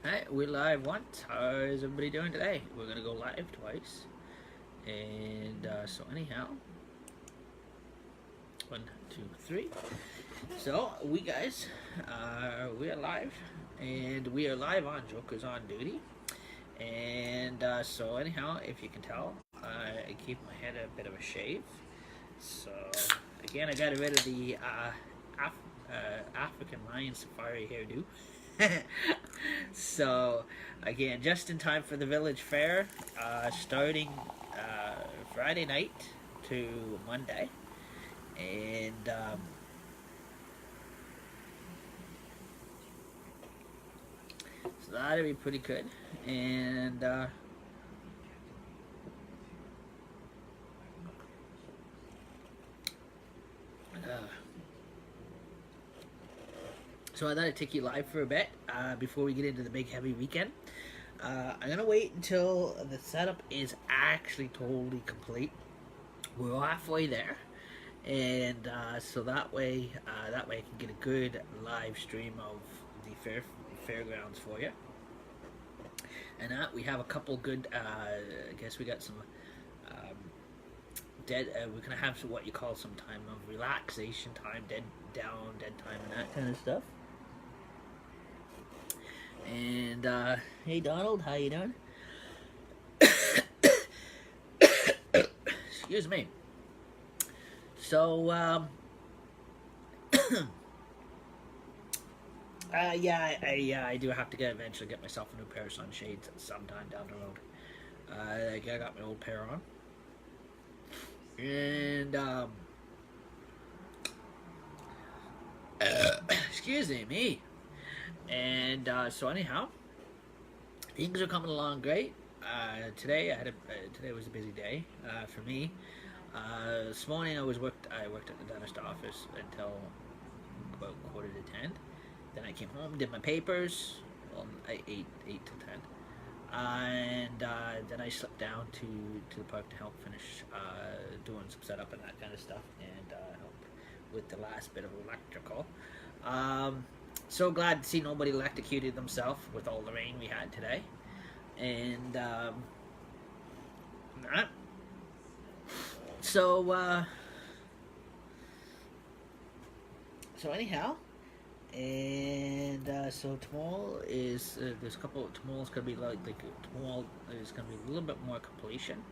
Hey, we're live once. How is everybody doing today? We're gonna go live twice. And so anyhow, one, two, three. So we guys, we are live, and we are live on Joker's on Duty. And so anyhow, if you can tell, I keep my head a bit of a shave. So again, I got rid of the African lion safari hairdo. So again, just in time for the village fair, starting Friday night to Monday, and so that'll be pretty good. And so I thought I'd take you live for a bit before we get into the big heavy weekend. I'm gonna wait until the setup is actually totally complete. We're halfway there, and so that way I can get a good live stream of the fairgrounds for you. And that we have a couple good. I guess we got some dead. We're gonna have what you call some time of relaxation time, dead time, and that kind of stuff. And hey Donald, how you doing? Excuse me. So yeah, I do have to eventually get myself a new pair of sunshades sometime down the road. I got my old pair on, and excuse me. And so anyhow, things are coming along great. Today today was a busy day for me. This morning I worked at the dentist office until about 9:45. Then I came home, did my papers. Well, I eight to 10, and then I slipped down to the park to help finish doing some setup and that kind of stuff, and help with the last bit of electrical. So glad to see nobody electrocuted themselves with all the rain we had today, and so so anyhow. And so tomorrow is there's a couple. Tomorrow's gonna be tomorrow is gonna be a little bit more completion,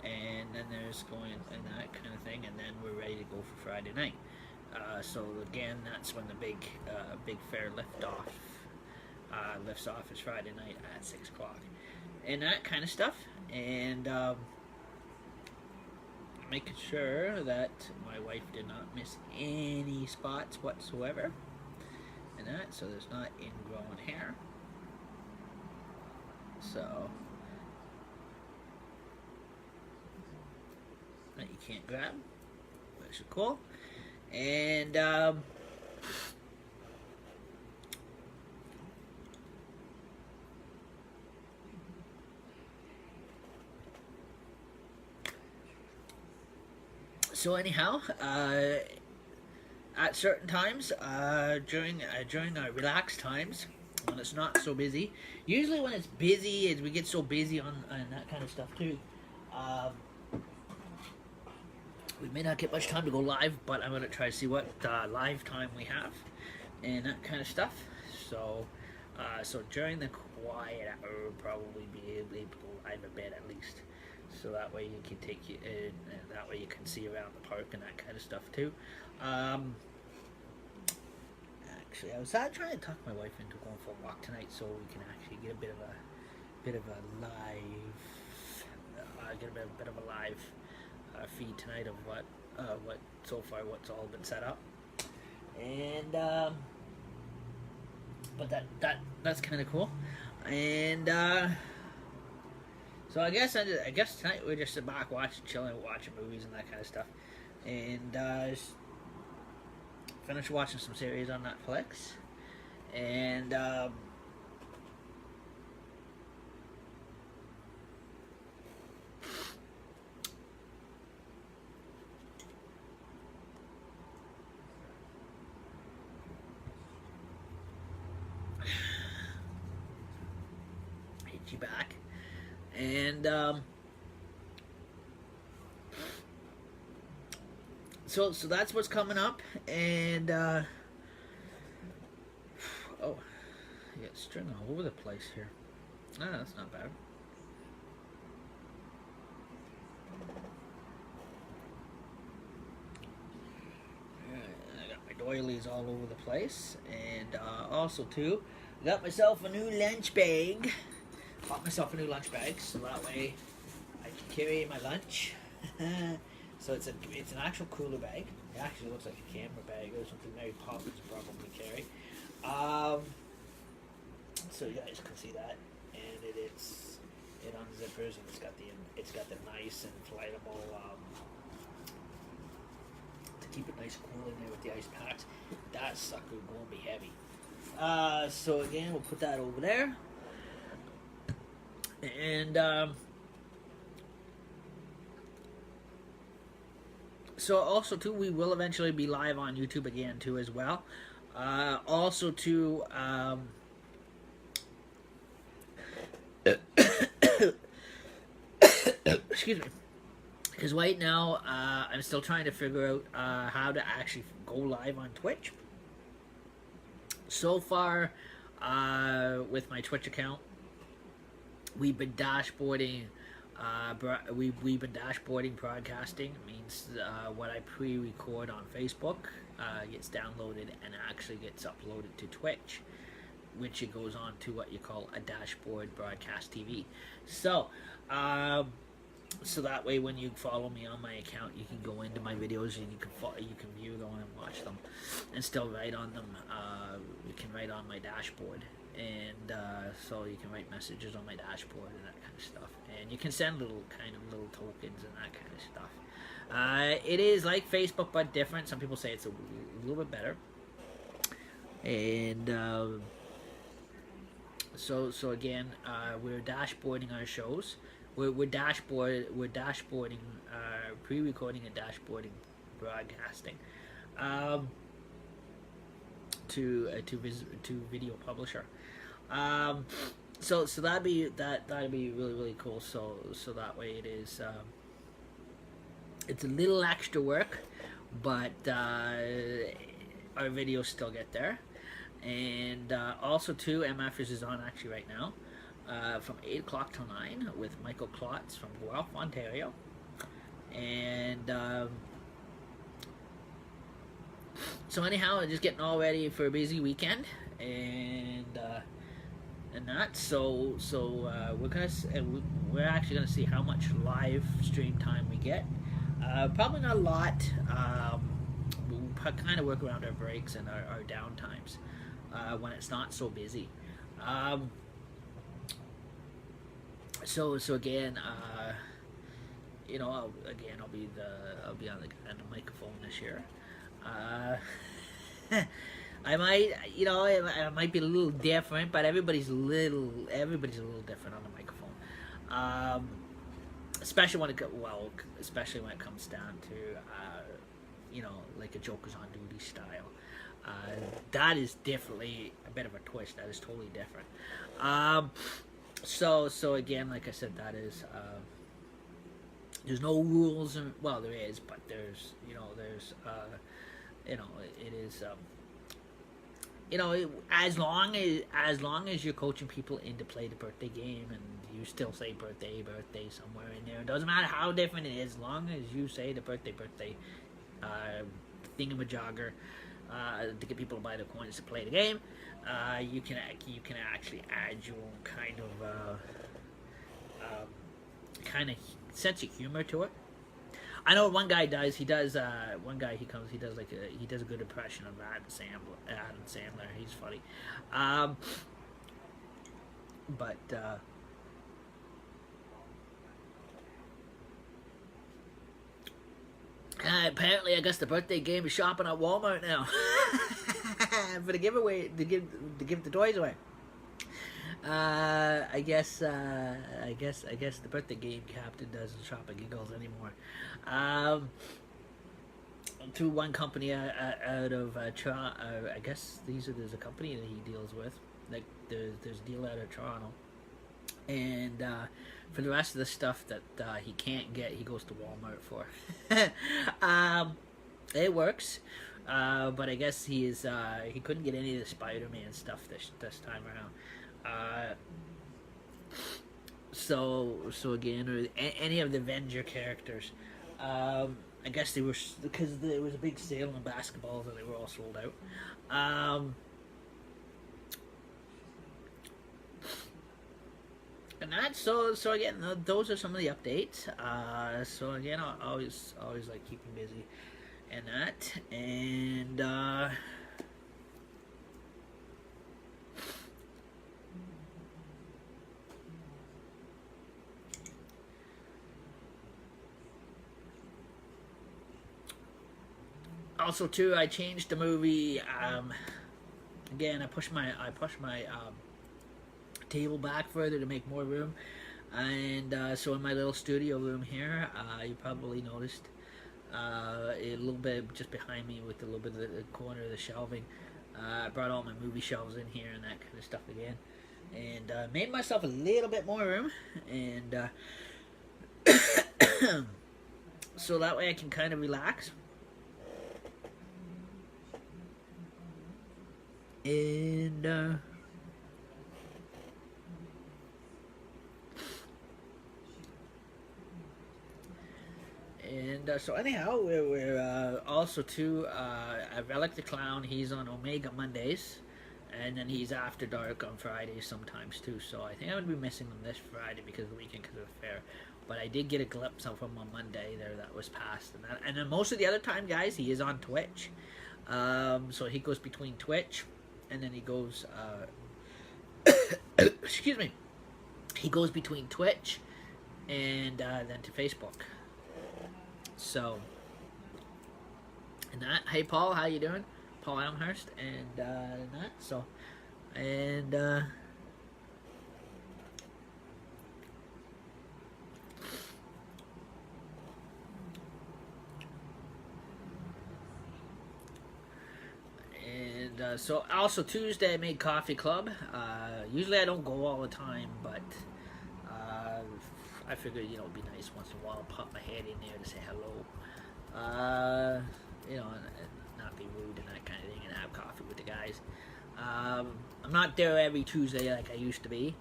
and then there's going and that kind of thing, and then we're ready to go for Friday night. So again, that's when the big fair lifts off is Friday night at 6 o'clock, and that kind of stuff, and making sure that my wife did not miss any spots whatsoever. And that, so there's not ingrown hair. So that you can't grab, which is cool. And so anyhow, at certain times during our relaxed times when it's not so busy. Usually when it's busy, we get so busy on that kind of stuff too. We may not get much time to go live, but I'm gonna try to see what live time we have and that kind of stuff. So so during the quiet hour, we'll probably be able to go live a bit at least. So that way you can take you, and that way you can see around the park and that kind of stuff too. Actually, I was trying to talk my wife into going for a walk tonight, so we can actually get a bit of a live, get a bit of a live feed tonight of what so far what's all been set up, and but that's kind of cool, and so I guess tonight we're just sitting back chilling, watching movies and that kind of stuff, and finished watching some series on Netflix, and And so that's what's coming up. And oh, I got string all over the place here. Ah, that's not bad. I got my doilies all over the place, and also too, I got myself a new lunch bag. Bought myself a new lunch bag, so that way I can carry my lunch. So it's an actual cooler bag. It actually looks like a camera bag or something Mary Poppins would probably carry. So you guys can see that, and it unzippers, and it's got the nice inflatable to keep it nice and cool in there with the ice packs. That sucker won't be heavy. So again, we'll put that over there, and so also too, we will eventually be live on YouTube again too as well. Also too. Excuse me, because right now I'm still trying to figure out how to actually go live on Twitch. So far, with my Twitch account, we've been dashboarding. We've been dashboarding broadcasting. It means what I pre-record on Facebook gets downloaded and actually gets uploaded to Twitch, which it goes on to what you call a dashboard broadcast TV. So, so that way when you follow me on my account, you can go into my videos and you can view them and watch them, and still write on them. You can write on my dashboard, and so you can write messages on my dashboard and that kind of stuff. And you can send little tokens and that kind of stuff. It is like Facebook but different. Some people say it's a little bit better. And so again, we're dashboarding our shows. We're dashboarding, pre-recording and dashboarding broadcasting to video publisher. So that'd be really cool. So that way it is. It's a little extra work, but our videos still get there. And also too, MFers is on actually right now, from 8 o'clock till 9 with Michael Klotz from Guelph, Ontario. And so anyhow, just getting all ready for a busy weekend, and that. So we're actually gonna see how much live stream time we get. Probably not a lot. We'll kind of work around our breaks and our down times when it's not so busy. So again, you know, I'll be on the microphone this year. I might, you know, it might be a little different, but everybody's a little different on the microphone. Especially when it comes down to, you know, like a Joker's on Duty style. That is definitely a bit of a twist. That is totally different. So again, like I said, that is. There's no rules, and well, there is, but there's, you know, it is. You know, as long as you're coaching people in to play the birthday game, and you still say birthday somewhere in there, it doesn't matter how different it is, as long as you say the birthday thingamajogger to get people to buy the coins to play the game, you can actually add your own kind of sense of humor to it. I know one guy does. He does a good impression of Adam Sandler. He's funny. But apparently, I guess the birthday game is shopping at Walmart now for the giveaway to give the toys away. I guess the birthday game captain doesn't shop at Giggles anymore. To one company out of Toronto, I guess there's a company that he deals with. Like there's a deal out of Toronto. and for the rest of the stuff that he can't get, he goes to Walmart for. It works, but I guess he couldn't get any of the Spider-Man stuff this time around. So again, or any of the Avenger characters. I guess they were, because there was a big sale on basketballs and they were all sold out. And that, so again, those are some of the updates. So again, I always like keeping busy and that, and also too, I changed the movie. Again, I pushed my table back further to make more room, and so in my little studio room here, you probably noticed a little bit just behind me with a little bit of the corner of the shelving. I brought all my movie shelves in here and that kind of stuff again, and made myself a little bit more room, and so that way I can kind of relax. And so anyhow, we're also too Relic the Clown. He's on Omega Mondays, and then he's After Dark on Fridays sometimes too. So I think I'm gonna be missing him this Friday because of the weekend, because of the fair. But I did get a glimpse of him on Monday there that was passed, and then most of the other time, guys, he is on Twitch. So he goes between Twitch, and then he goes. Excuse me. He goes between Twitch and then to Facebook. So, and that. Hey, Paul, how you doing? Paul Elmhurst, and that. So, and so also Tuesday I made Coffee Club. Usually I don't go all the time, but I figured, it'd be nice once in a while to pop my head in there to say hello. And not be rude and that kind of thing, and have coffee with the guys. I'm not there every Tuesday like I used to be.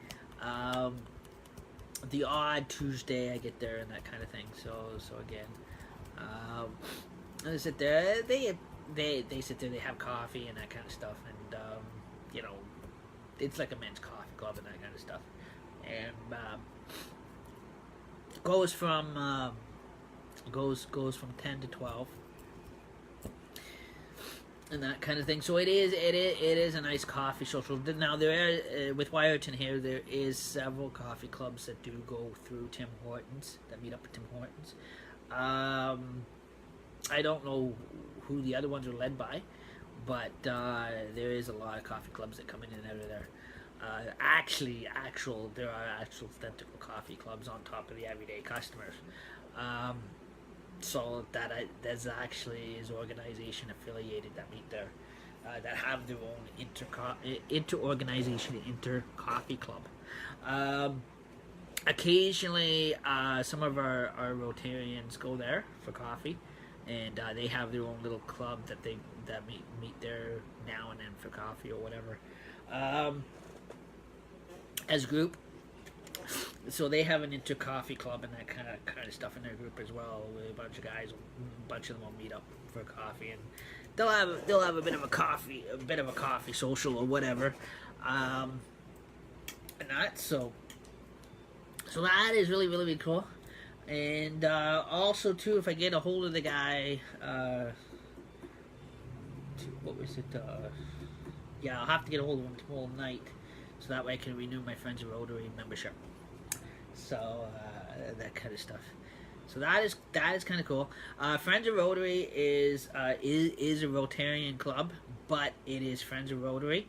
The odd Tuesday I get there and that kind of thing. So again, I sit there. They sit there. They have coffee and that kind of stuff, and it's like a men's coffee club and that kind of stuff. And goes from 10 to 12 and that kind of thing. So it is a nice coffee social. Now there are, with Wyerton here, there is several coffee clubs that do go through Tim Hortons, that meet up at Tim Hortons. I don't know who the other ones are led by, but there is a lot of coffee clubs that come in and out of there. There are actual authentic coffee clubs on top of the everyday customers. So there's actually is organization affiliated that meet there, that have their own inter-organization inter-coffee club. Occasionally, some of our Rotarians go there for coffee, and they have their own little club that meet there now and then for coffee or whatever. As a group, so they have an inter-coffee club and that kind of stuff in their group as well. With a bunch of guys, a bunch of them will meet up for coffee, and they'll have a bit of a coffee social or whatever, and that. So that is really, really, really cool. And also too, if I get a hold of the guy, what was it? Yeah, I'll have to get a hold of him tomorrow night, so that way I can renew my Friends of Rotary membership. So that kind of stuff. So that is kind of cool. Friends of Rotary is a Rotarian club, but it is Friends of Rotary.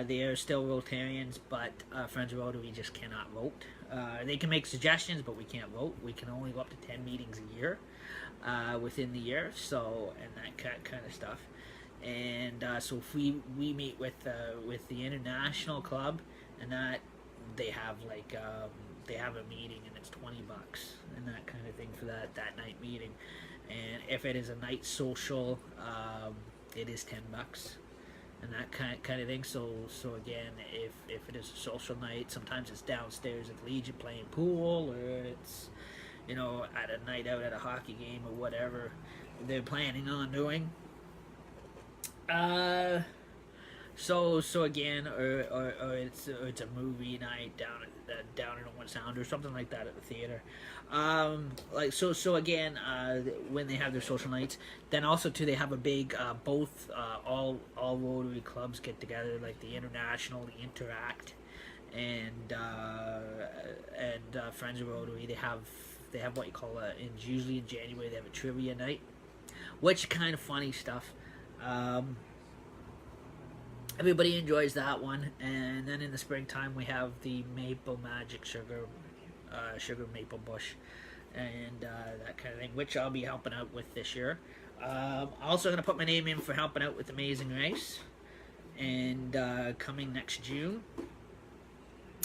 They are still Rotarians, but Friends of Rotary just cannot vote. They can make suggestions, but we can't vote. We can only go up to 10 meetings a year within the year. So, and that kind of stuff. And so if we meet with the international club, and that they have like they have a meeting and it's $20 and that kind of thing for that night meeting. And if it is a night social, it is $10 and that kind of thing. So again, if it is a social night, sometimes it's downstairs at the Legion playing pool, or it's, you know, at a night out at a hockey game or whatever they're planning on doing. So again, or it's a movie night down in Owen Sound or something like that at the theater. So again, when they have their social nights, then also too they have a big both all Rotary clubs get together, like the International, the Interact, and Friends of Rotary. They have what you call usually in January they have a trivia night, which kind of funny stuff. Everybody enjoys that one, and then in the springtime we have the Maple Magic Sugar Maple Bush, and that kind of thing, which I'll be helping out with this year. Also going to put my name in for helping out with Amazing Race, and coming next June.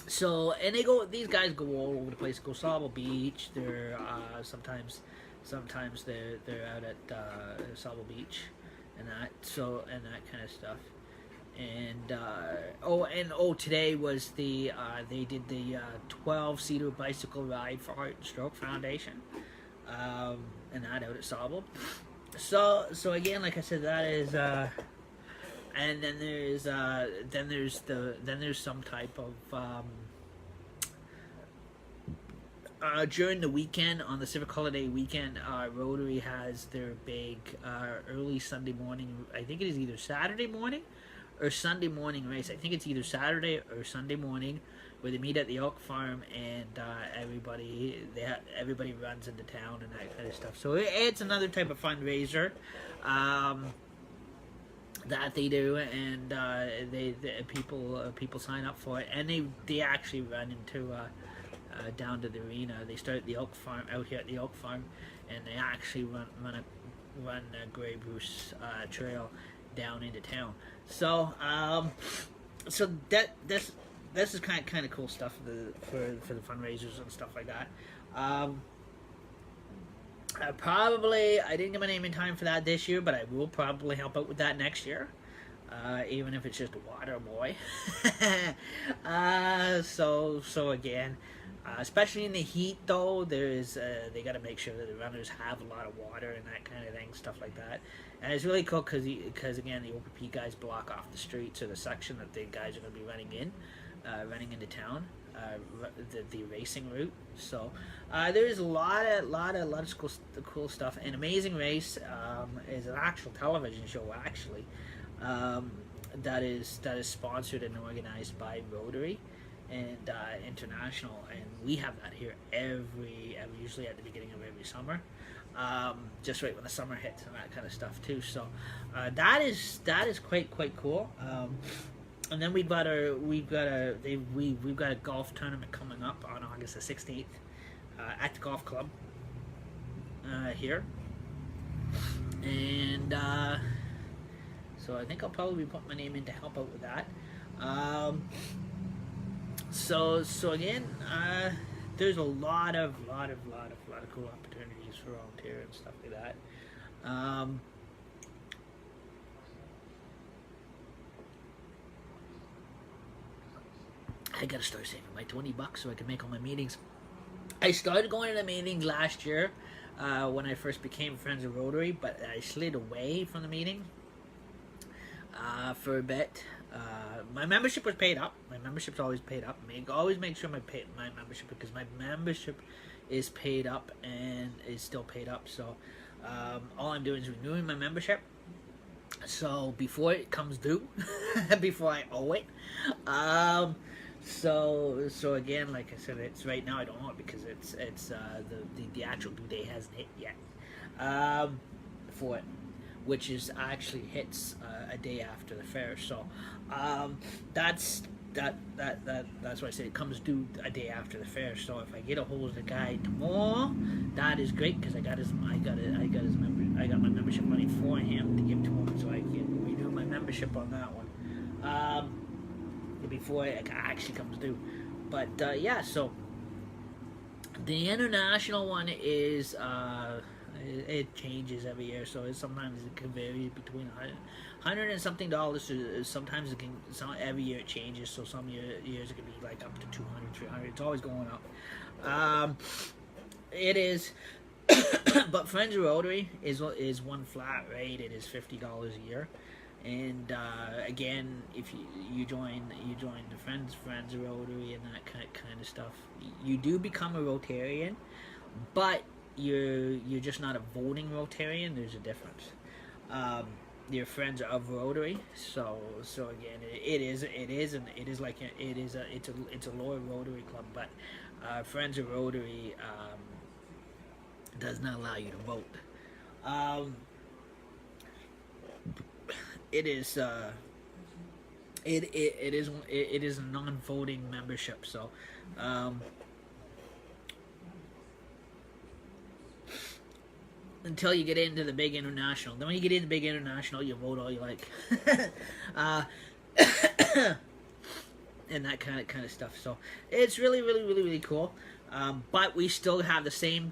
So, and these guys go all over the place. Go Sauble Beach. They're sometimes they're out at Sauble Beach, and that kind of stuff. And today was they did the 12-seater bicycle ride for Heart and Stroke Foundation, and that out at Sauble. So again, like I said, that is and then there's some type of during the weekend, on the Civic Holiday weekend, Rotary has their big early Sunday morning. I think it is either Saturday morning or Sunday morning race. I think it's either Saturday or Sunday morning, where they meet at the Oak Farm, and everybody runs into town and that kind of stuff. So it's another type of fundraiser that they do, and people sign up for it, and they actually run into down to the arena. They start at the Oak Farm, out here at the Oak Farm, and they actually run Grey Bruce Trail down into town. So this is kind of cool stuff for the fundraisers and stuff like that. I didn't get my name in time for that this year, but I will probably help out with that next year, even if it's just a water boy. So again, especially in the heat though, they got to make sure that the runners have a lot of water and that kind of thing, stuff like that. And it's really cool because again, the OPP guys block off the streets or the section that the guys are going to be running into town, the racing route. So there's a lot of cool stuff. And Amazing Race is an actual television show actually, that is sponsored and organized by Rotary and International, and we have that here usually at the beginning of every summer, just right when the summer hits and that kind of stuff too. So that is quite cool. And then we've got a golf tournament coming up on August the 16th at the golf club here, and so I think I'll probably put my name in to help out with that. So again, there's a lot of cool opportunities for volunteer and stuff like that. I gotta start saving my $20 so I can make all my meetings. I started going to the meetings last year when I first became Friends of Rotary, but I slid away from the meeting for a bit. My membership was paid up. My membership's always paid up. Always make sure my membership, because my membership is paid up and is still paid up. So all I'm doing is renewing my membership. So before it comes due, before I owe it. So again, like I said, it's right now I don't know it because it's the actual due date hasn't hit yet for it, which is actually hits a day after the fair. So that's why I say it comes due a day after the fair. So if I get a hold of the guy tomorrow, that is great, because I got my membership money for him to give to him, so I can renew my membership on that one before it actually comes due. But yeah, so the international one is it changes every year, so sometimes it can vary between 100 and something dollars. Sometimes it can, every year it changes. So some years it can be like up to 200, 300. It's always going up. It is, but Friends of Rotary is one flat rate. It is $50 a year. And again, if you join the friends of Rotary and that kind of stuff, you do become a Rotarian, but you're just not a voting Rotarian. There's a difference. Your friends of Rotary, so again, it's a lower Rotary club, but Friends of Rotary does not allow you to vote. It is it is a non-voting membership, so until you get into the big international. Then when you get into the big international, you vote all you like. And that kind of stuff. So it's really cool. But we still have the same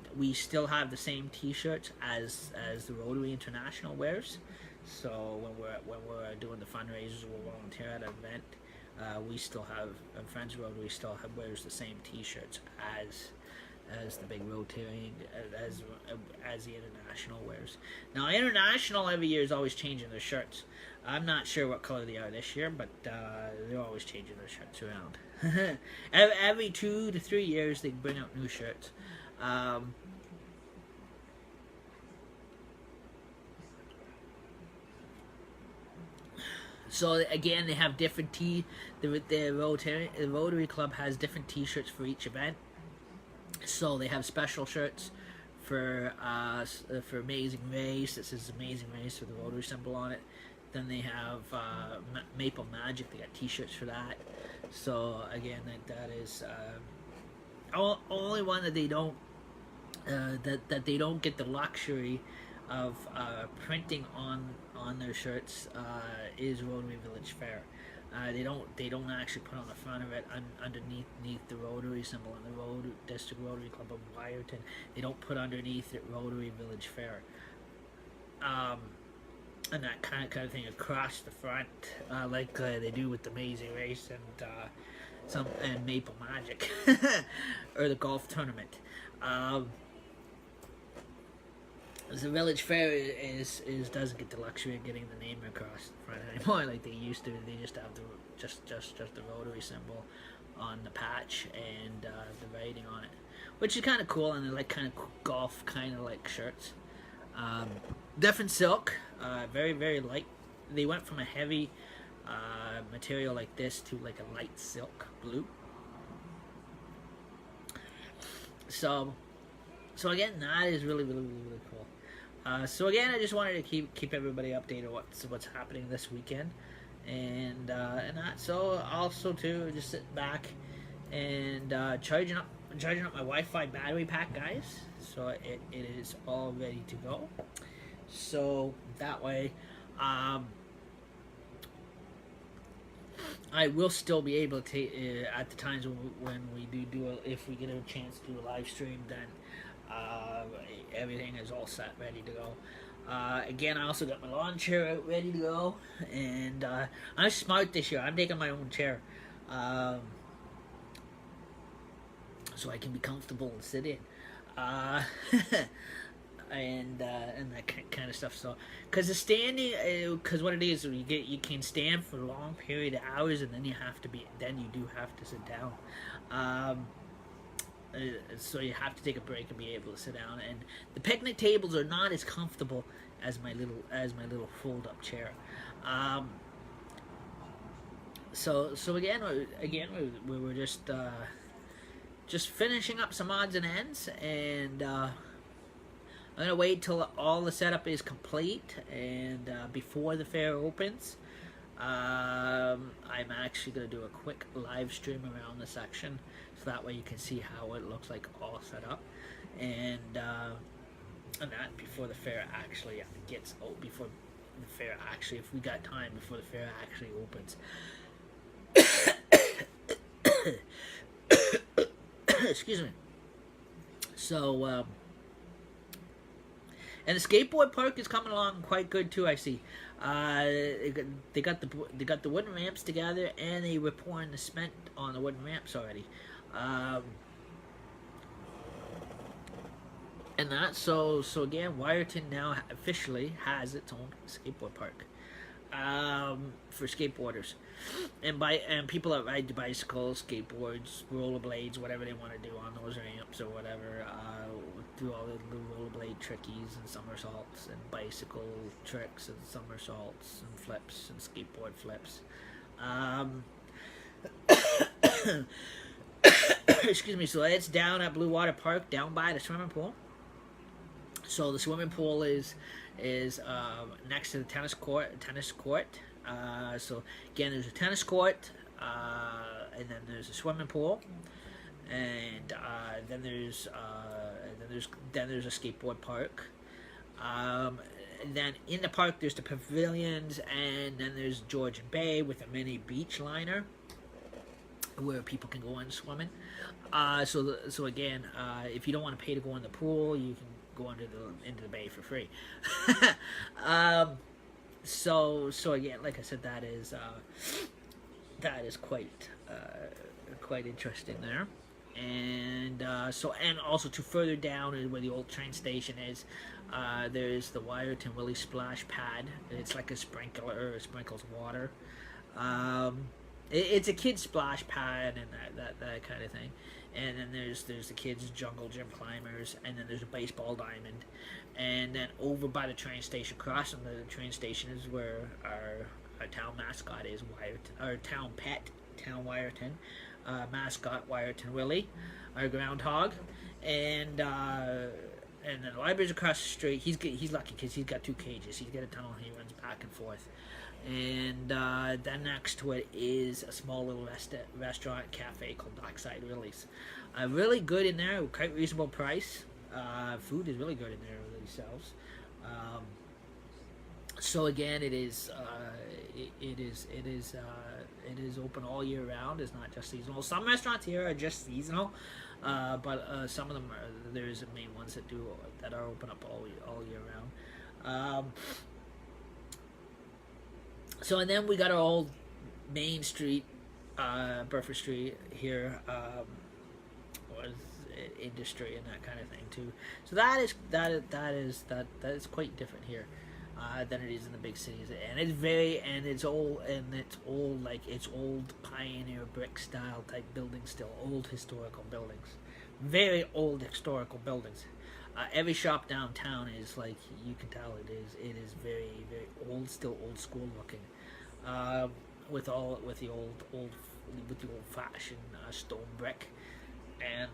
T-shirts as the Rotary International wears. So when we're doing the fundraisers or we're volunteer at an event, we still have Friends of Rotary wears the same T-shirts as the big Rotarian, as the international wears. Now international every year is always changing their shirts. I'm not sure what color they are this year, but they're always changing their shirts around. Every 2 to 3 years they bring out new shirts. So again, they have different the Rotary Club has different T-shirts for each event. So they have special shirts for Amazing Race. This is Amazing Race with the Rotary symbol on it. Then they have Maple Magic. They got T-shirts for that. So again, that is only one that they don't that they don't get the luxury of printing on their shirts is Rotary Village Fair. They don't actually put on the front of it underneath the Rotary symbol on the District Rotary Club of Wyerton. They don't put underneath it Rotary Village Fair. And that kind of thing across the front, like they do with the Amazing Race and Maple Magic or the golf tournament. The Village Fair doesn't get the luxury of getting the name across the front anymore like they used to. They just have just the Rotary symbol on the patch and the writing on it, which is kind of cool, and they're like kind of golf kind of like shirts. Different silk, very light. They went from a heavy material like this to like a light silk blue. So again, that is really cool. So again, I just wanted to keep everybody updated what's happening this weekend, and that. So also too, just sitting back and charging up my Wi-Fi battery pack, guys. So it is all ready to go. So that way, I will still be able to at the times when we if we get a chance to do a live stream, then everything is all set, ready to go. Again, I also got my lawn chair out, ready to go, and I'm smart this year. I'm taking my own chair, so I can be comfortable and sit in, and that kind of stuff. So, because the standing, because what it is, you can stand for a long period of hours, and then you do have to sit down. So you have to take a break and be able to sit down. And the picnic tables are not as comfortable as my little fold-up chair. So again, we were just finishing up some odds and ends, and I'm gonna wait till all the setup is complete and before the fair opens. I'm actually going to do a quick live stream around the section, so that way you can see how it looks like all set up, and that before the fair actually gets before the fair actually, if we got time before the fair actually opens. Excuse me. So, and the skateboard park is coming along quite good too. I see. They got the wooden ramps together, and they were pouring the cement on the wooden ramps already. And that so again, Wyerton now officially has its own skateboard park for skateboarders, and people that ride bicycles, skateboards, rollerblades, whatever they want to do on those ramps or whatever. Do all the rollerblade trickies and somersaults and bicycle tricks and somersaults and flips and skateboard flips. Excuse me. So it's down at Blue Water Park, down by the swimming pool. So the swimming pool is next to the tennis court. So again, there's a tennis court, and then there's a swimming pool, and then there's a skateboard park. And then in the park there's the pavilions, and then there's Georgian Bay with a mini beach liner where people can go in swimming. So again, if you don't want to pay to go in the pool, you can go into the bay for free. So again, like I said, that is quite interesting there. And also to further down is where the old train station is. There's the Wyerton Willie Splash Pad. It's like a sprinkler, it sprinkles water. It's a kid's splash pad and that kind of thing. And then there's the kids' jungle gym climbers, and then there's a baseball diamond, and then over by the train station, crossing the train station, is where our town mascot is, Wyerton, our town pet, Town Wyerton, mascot Wyerton Willie, our groundhog, and then the library's across the street. He's lucky because he's got 2 cages. He's got a tunnel. He runs back and forth. And then next to it is a small little restaurant cafe called Dockside Willie's. Really good in there, quite reasonable price. Food is really good in there themselves. So again, it is open all year round. It's not just seasonal. Some restaurants here are just seasonal, but some of them there's main ones that are open up all year round. So, and then we got our old main street, Burford Street here, was industry and that kind of thing too. So that is quite different here than it is in the big cities, and it's old pioneer brick style type buildings still, old historical buildings, very old historical buildings. Every shop downtown is like, you can tell it is very, very old, still old school looking, with the old fashioned stone brick and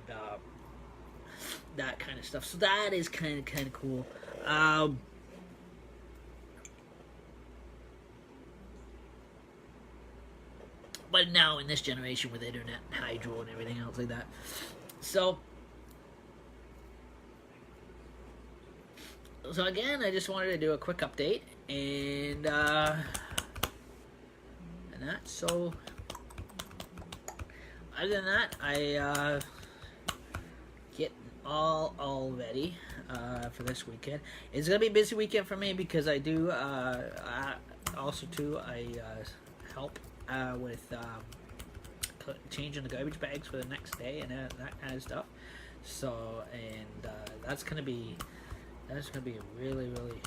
that kind of stuff. So that is kind of cool. But now in this generation with internet and hydro and everything else like that, so again, I just wanted to do a quick update, and that. So other than that, I get all ready for this weekend. It's gonna be a busy weekend for me because I do also too I help with changing the garbage bags for the next day and that kind of stuff. So that's gonna be a really, really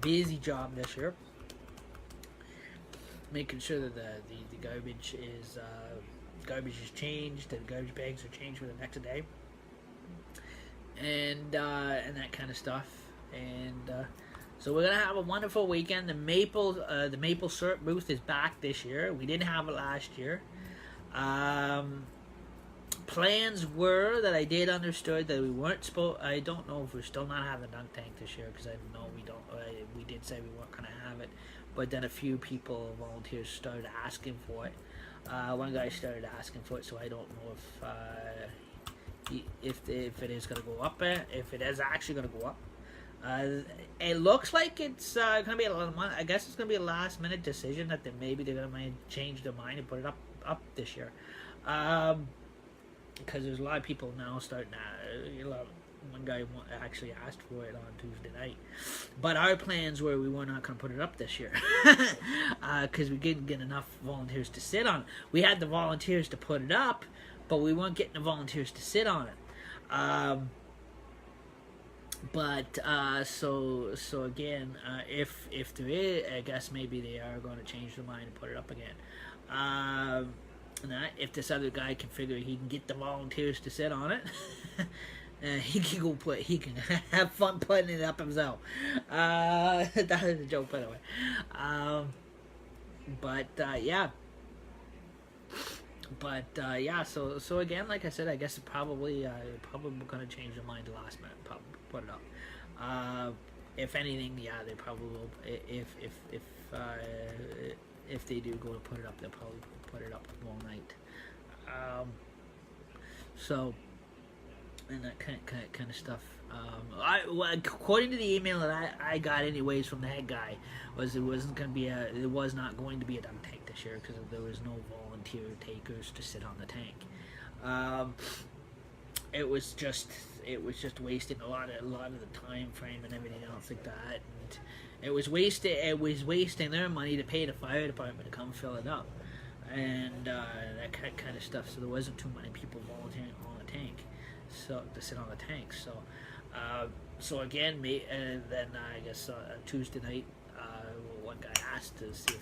busy job this year. Making sure that the garbage is changed, that the garbage bags are changed for the next day, and that kind of stuff. And so we're gonna have a wonderful weekend. The maple syrup booth is back this year. We didn't have it last year. Plans were that I did understood that we weren't supposed. I don't know if we're still not having a dunk tank this year because I know we don't. We did say we weren't going to have it, but then a few volunteers started asking for it. One guy started asking for it, so I don't know if it is going to go up. If it is actually going to go up, it looks like it's going to be a lot of money. I guess it's going to be a last minute decision that maybe they're going to change their mind and put it up this year. because there's a lot of people now starting to. One guy actually asked for it on Tuesday night, but our plans were we were not going to put it up this year because we didn't get enough volunteers to sit on it. We had the volunteers to put it up, but we weren't getting the volunteers to sit on it. So again, if there is, I guess maybe they are going to change their mind and put it up again. If this other guy can figure he can get the volunteers to sit on it, he can go play. He can have fun putting it up himself. That is a joke, by the way. Yeah. Yeah. So again, like I said, I guess probably going to change their mind the last minute. Probably put it up. If anything, yeah, they probably will. If they do go to put it up, they'll probably put it up tomorrow night. And that kind of stuff. According to the email that I got, anyways, from the head guy, it was not going to be a dunk tank this year because there was no volunteer takers to sit on the tank. It was just wasting a lot of the time frame and everything else like that, and it was wasting their money to pay the fire department to come fill it up, and that kind of stuff. So there wasn't too many people volunteering on the tank, so to sit on the tank. So again, then I guess Tuesday night, one guy asked to see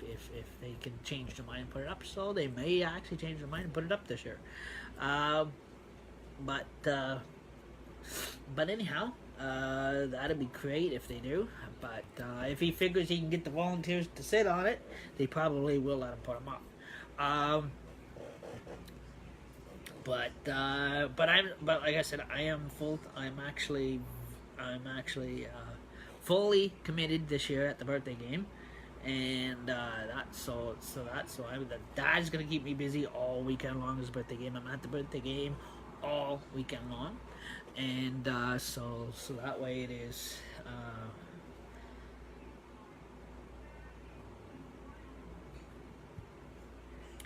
if they can change their mind and put it up. So they may actually change their mind and put it up this year. But anyhow, that'd be great if they do. But if he figures he can get the volunteers to sit on it, they probably will let him put them up. But like I said, I'm actually fully committed this year at the birthday game, and that's gonna keep me busy all weekend long. As a birthday game, I'm at the birthday game all weekend long, and so that way it is.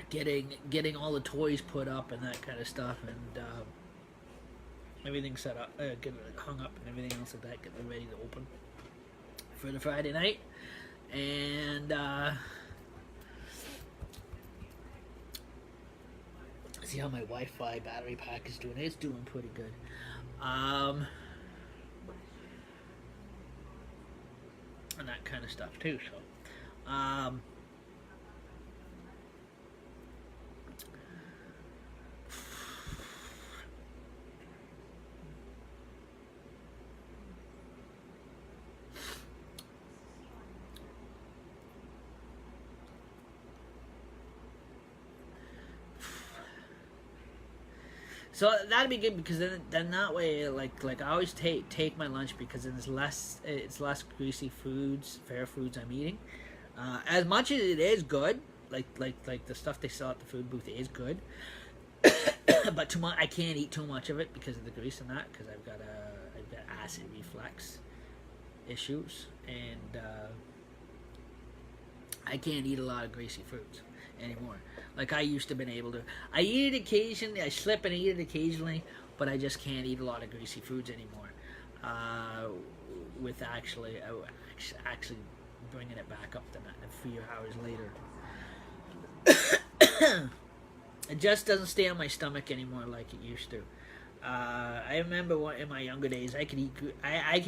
Getting all the toys put up and that kind of stuff, and everything set up, getting it hung up and everything else like that, getting ready to open for the Friday night, and see how my Wi-Fi battery pack is doing. It's doing pretty good. And that kind of stuff too. So. So that'd be good because then that way like I always take my lunch because then it's less greasy foods, fair foods I'm eating. As much as it is good, like the stuff they sell at the food booth is good, but too much I can't eat too much of it because of the grease and that, because I've got acid reflux issues, and I can't eat a lot of greasy foods anymore. Like I used to been able to. I eat it occasionally. I slip and eat it occasionally, but I just can't eat a lot of greasy foods anymore. With actually bringing it back up a few hours later. It just doesn't stay on my stomach anymore like it used to. I remember in my younger days, I could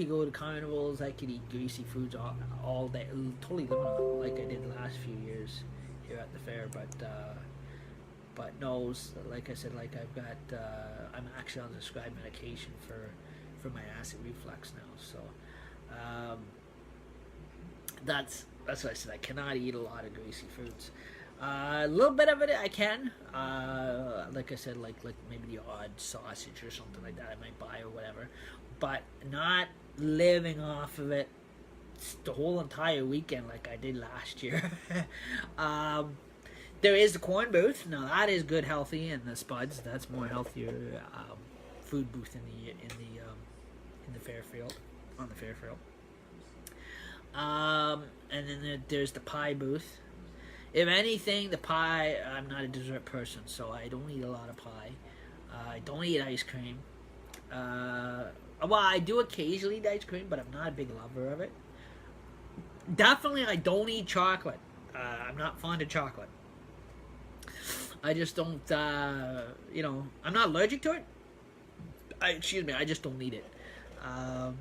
go to carnivals, I could eat greasy foods all day, totally living on it like I did the last few years here at the fair. But no, like I said, like I've got, I'm actually on prescribed medication for my acid reflux now. So that's what I said. I cannot eat a lot of greasy foods. A little bit of it I can, like I said, like maybe the odd sausage or something like that I might buy or whatever, but not living off of it the whole entire weekend like I did last year. There is the corn booth. Now that is good, healthy, and the Spuds. That's more healthier food booth in the Fairfield, on the Fairfield. And then there's the pie booth. If anything, the pie, I'm not a dessert person, so I don't eat a lot of pie. I don't eat ice cream. Well, I do occasionally eat ice cream, but I'm not a big lover of it. Definitely, I don't eat chocolate. I'm not fond of chocolate. I just don't, I'm not allergic to it. Excuse me, I just don't eat it. Um,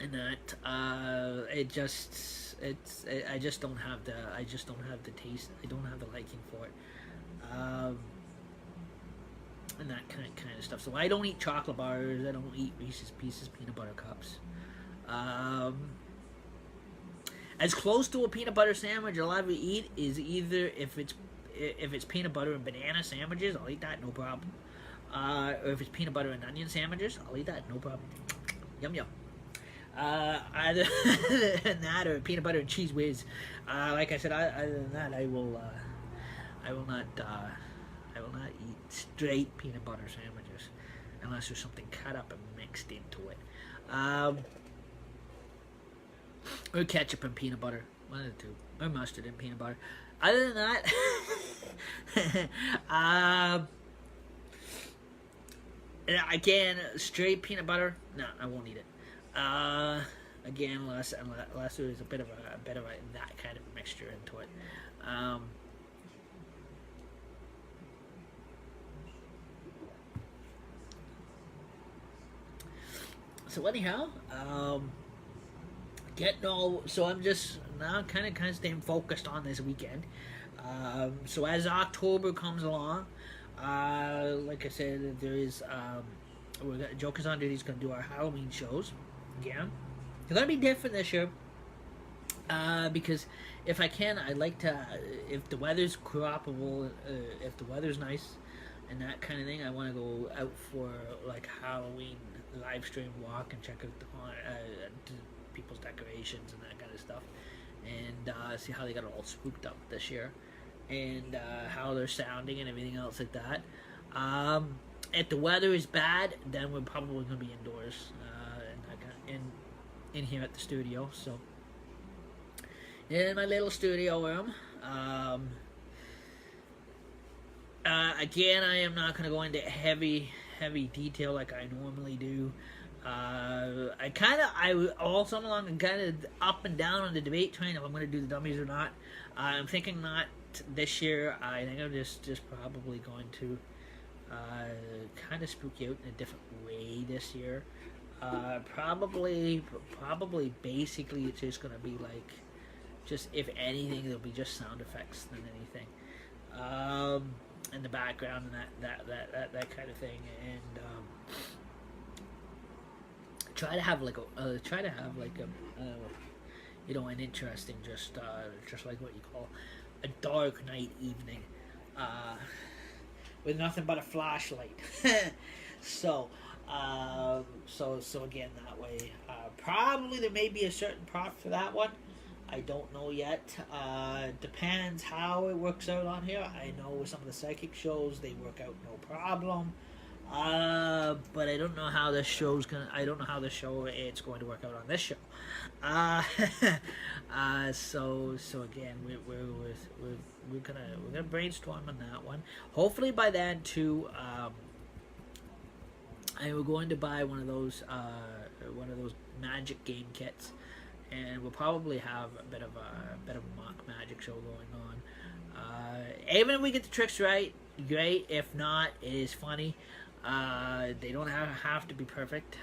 and that, I just don't have the taste. I don't have the liking for it. Um, and that kind of stuff. So I don't eat chocolate bars. I don't eat Reese's Pieces peanut butter cups. Um, as close to a peanut butter sandwich I'll ever eat is either if it's peanut butter and banana sandwiches, I'll eat that, no problem. Or if it's peanut butter and onion sandwiches, I'll eat that, no problem. Yum yum. Either than that or peanut butter and cheese whiz. Like I said, other than that, I will not eat straight peanut butter sandwiches unless there's something cut up and mixed into it. Or ketchup and peanut butter, one of the two, or mustard and peanut butter. Other than that, again, straight peanut butter, no, I won't eat it. Again, unless there's a bit of that kind of mixture into it. So anyhow, so I'm just now kind of staying focused on this weekend. So as October comes along, like I said, there is Jokers on Duty is going to do our Halloween shows again. They're going to be different this year. Because if I can, I'd like to, if the weather's cooperable, if the weather's nice and that kind of thing, I want to go out for like Halloween live stream walk and check out the people's decorations and that kind of stuff, and see how they got it all spooked up this year, and how they're sounding and everything else like that. If the weather is bad, then we're probably going to be indoors in here at the studio. So in my little studio room. Again, I am not going to go into heavy detail like I normally do. All summer long, I'm kind of up and down on the debate train if I'm going to do the dummies or not. I'm thinking not this year. I think I'm just probably going to kind of spook you out in a different way this year. Probably basically it's just going to be like, just if anything, it'll be just sound effects than anything. In the background and that kind of thing, and try to have like an interesting, just like what you call a dark night evening, with nothing but a flashlight. So again, that way, probably there may be a certain prop for that one. I don't know yet. Depends how it works out on here. I know with some of the psychic shows they work out no problem. But I don't know how this show's gonna. I don't know how the show it's going to work out on this show. So again, we're gonna brainstorm on that one. Hopefully by then too. I was going to buy one of those magic game kits. And we'll probably have a bit of a mock magic show going on. Even if we get the tricks right, great. If not, it is funny. They don't have to be perfect.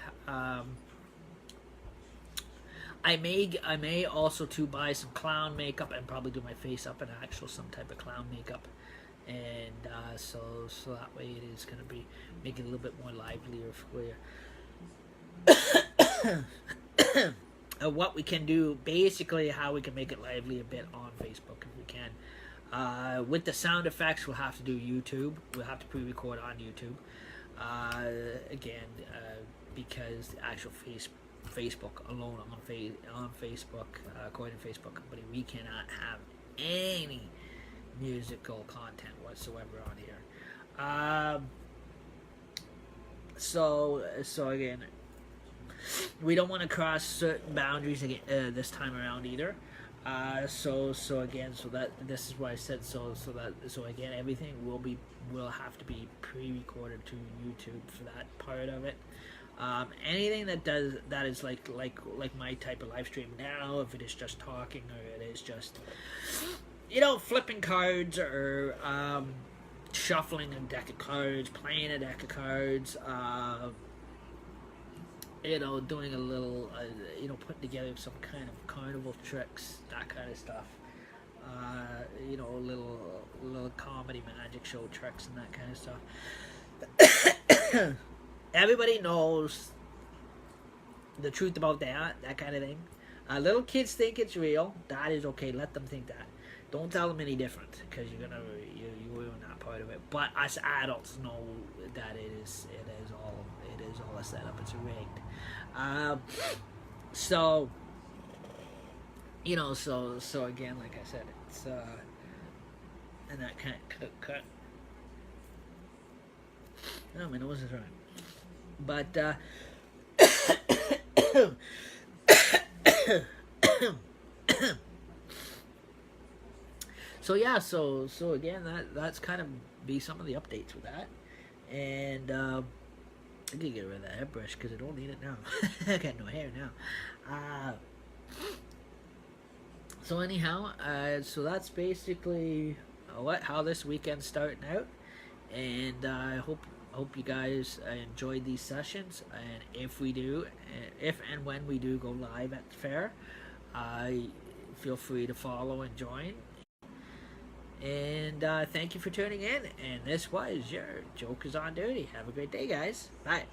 I may also to buy some clown makeup and probably do my face up in actual some type of clown makeup, and so that way it is going to be make it a little bit more livelier for you. What we can do, basically how we can make it lively a bit on Facebook if we can. With the sound effects, we'll have to do YouTube. We'll have to pre-record on YouTube. Because the actual Facebook alone on Facebook, according to Facebook Company, we cannot have any musical content whatsoever on here. So again, we don't want to cross certain boundaries again, this time around either. So again, so that this is why I said so again, everything will have to be pre-recorded to YouTube for that part of it. Anything that is like my type of live stream now, if it is just talking or it is just flipping cards or shuffling a deck of cards, playing a deck of cards, doing a little, putting together some kind of carnival tricks, that kind of stuff. Little comedy magic show tricks and that kind of stuff. Everybody knows the truth about that kind of thing. Little kids think it's real. That is okay. Let them think that. Don't tell them any different, because you ruin that part of it. But us adults know that it is all a setup. It's rigged. So again, like I said, it's and that kind of cut. Oh, my nose is running. But so again, that's kind of be some of the updates with that, and I could get rid of that hairbrush because I don't need it now. I got no hair now. So anyhow, so that's basically how this weekend's starting out, and I hope you guys enjoyed these sessions. And if and when we do go live at the fair, feel free to follow and join. And thank you for tuning in. And this was your Jokers on Duty. Have a great day, guys. Bye.